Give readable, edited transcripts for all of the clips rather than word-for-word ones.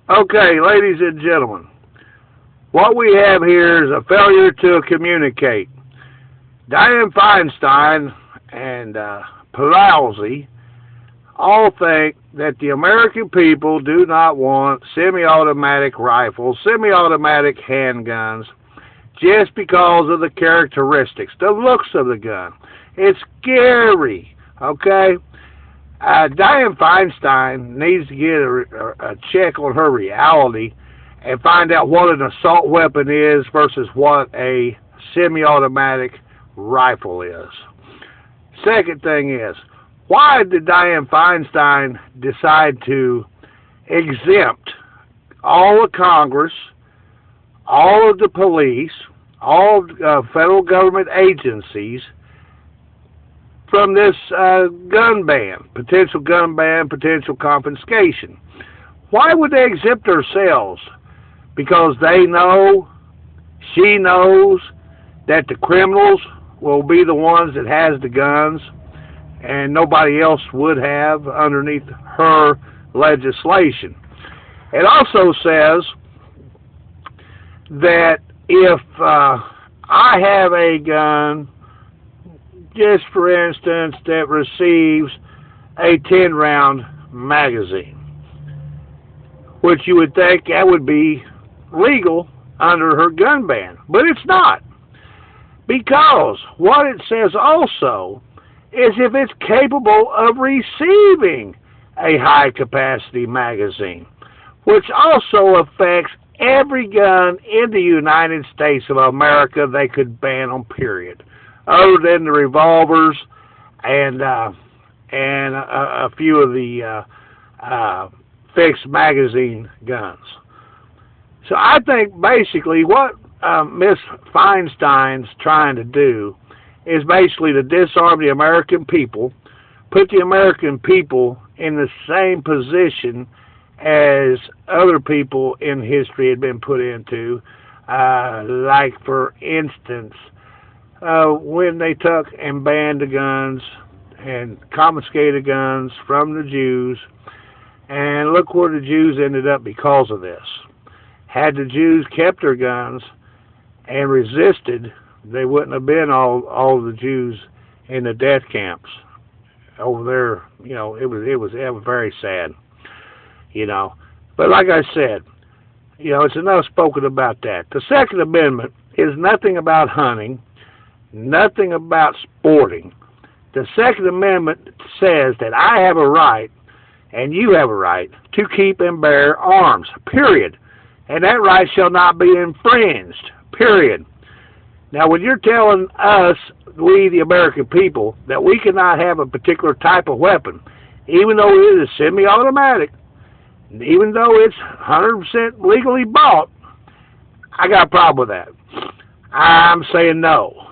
Okay, ladies and gentlemen, what we have here is a failure to communicate. Dianne Feinstein and Pelosi all think that the American people do not want semi-automatic rifles, semi-automatic handguns, just because of the characteristics, the looks of the gun. It's scary, okay? Dianne Feinstein needs to get a check on her reality and find out what an assault weapon is versus what a semi-automatic rifle is. Second thing is, why did Dianne Feinstein decide to exempt all of Congress, all of the police, all federal government agencies from this gun ban, potential confiscation? Why would they exempt themselves? Because they know, she knows, that the criminals will be the ones that has the guns, and nobody else would have underneath her legislation. It also says that if I have a gun, just for instance, that receives a 10-round magazine, which you would think that would be legal under her gun ban, but it's not. Because what it says also is if it's capable of receiving a high-capacity magazine, which also affects every gun in the United States of America they could ban them, period, other than the revolvers and a few of the fixed magazine guns. So I think basically what Miss Feinstein's trying to do is basically to disarm the American people, put the American people in the same position as other people in history had been put into, like for instance, when they took and banned the guns and confiscated guns from the Jews, and look where the Jews ended up because of this. Had the Jews kept their guns and resisted, they wouldn't have been all the Jews in the death camps over there. You know, it was very sad. You know, but like I said, you know, it's enough spoken about that. The Second Amendment is nothing about hunting, nothing about sporting. The Second Amendment says that I have a right and you have a right to keep and bear arms, period. And that right shall not be infringed, period. Now, when you're telling us, we the American people, that we cannot have a particular type of weapon, even though it is semi-automatic, even though it's 100% legally bought, I got a problem with that. I'm saying no.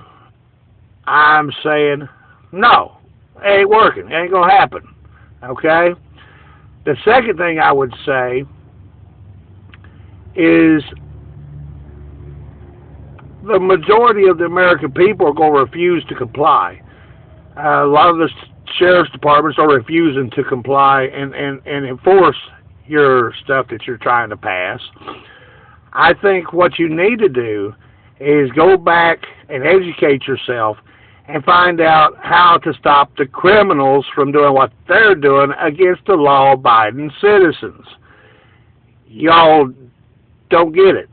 I'm saying no. It ain't working. It ain't going to happen. Okay? The second thing I would say is the majority of the American people are going to refuse to comply. A lot of the sheriff's departments are refusing to comply and enforce your stuff that you're trying to pass. I think what you need to do is go back and educate yourself and find out how to stop the criminals from doing what they're doing against the law-abiding citizens. Y'all don't get it.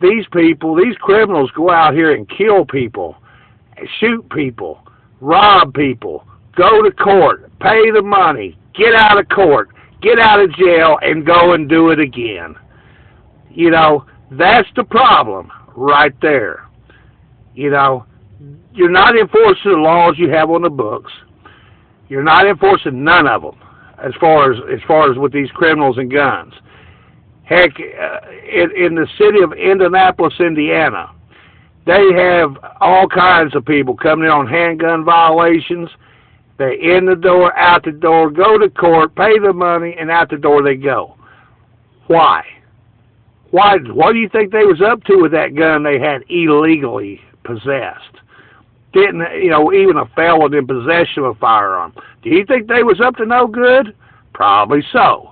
These people, these criminals go out here and kill people, shoot people, rob people, go to court, pay the money, get out of court, get out of jail, and go and do it again. You know, that's the problem right there. You know, you're not enforcing the laws you have on the books. You're not enforcing none of them as far as with these criminals and guns. Heck, in the city of Indianapolis, Indiana, they have all kinds of people coming in on handgun violations. They're in the door, out the door, go to court, pay the money, and out the door they go. Why? What do you think they was up to with that gun they had illegally possessed? Didn't, you know, even a felon in possession of a firearm. Do you think they was up to no good? Probably so.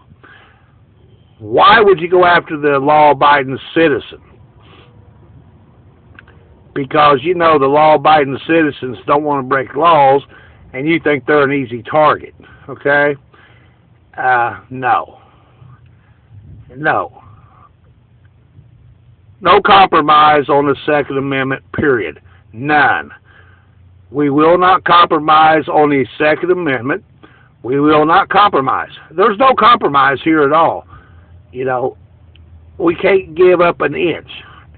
Why would you go after the law-abiding citizen? Because you know the law-abiding citizens don't want to break laws, and you think they're an easy target. Okay? No. No. No compromise on the Second Amendment, period. None. We will not compromise on the Second Amendment. We will not compromise. There's no compromise here at all. You know, we can't give up an inch.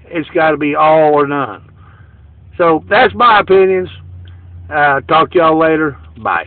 It's got to be all or none. So that's my opinions. Talk to y'all later. Bye.